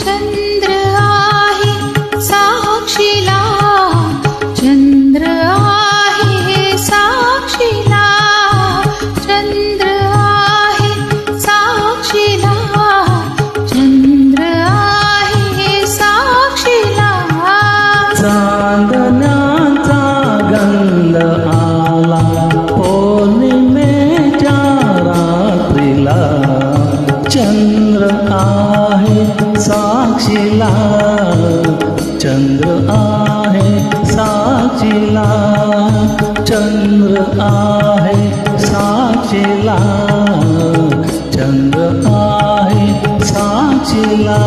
चंद्र आहे साक्षीला, चंद्र आहे साक्षीला, चंद्र आहे साक्षीला, चंद्र आहे साक्षीला. चांदण्याचा गंध आला पौर्णिमेच्या रात्रीला, चंद्र आहे साक्षीला, चंद्र आहे साक्षीला, चंद्र आहे साक्षीला, चंद्र आहे साक्षीला.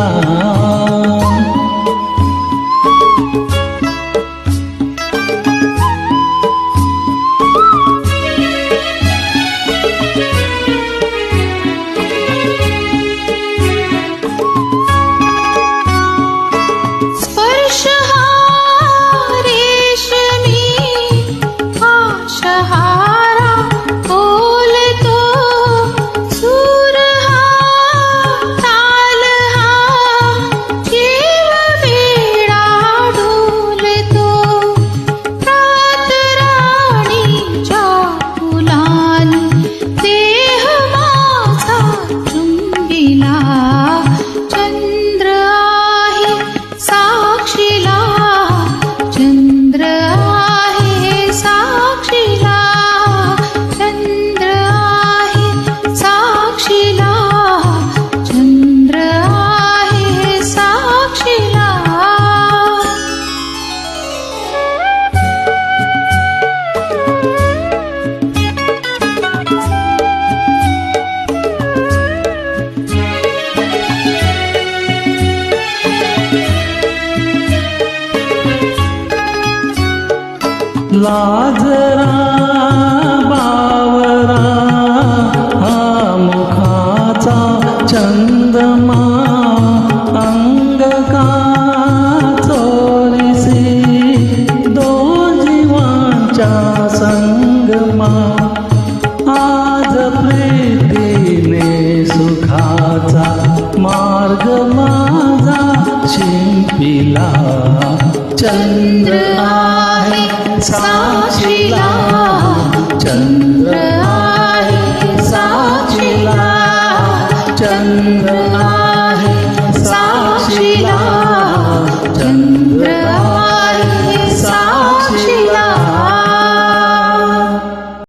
लाजरा बावरा हा मुखाचा चंद्रमा, अंग का चोरीसी दोन जीवांच्या संगमा. आज प्रीतीने सुखाचा मार्ग माझा शिंपिला, चंद्र आहे साक्षीला.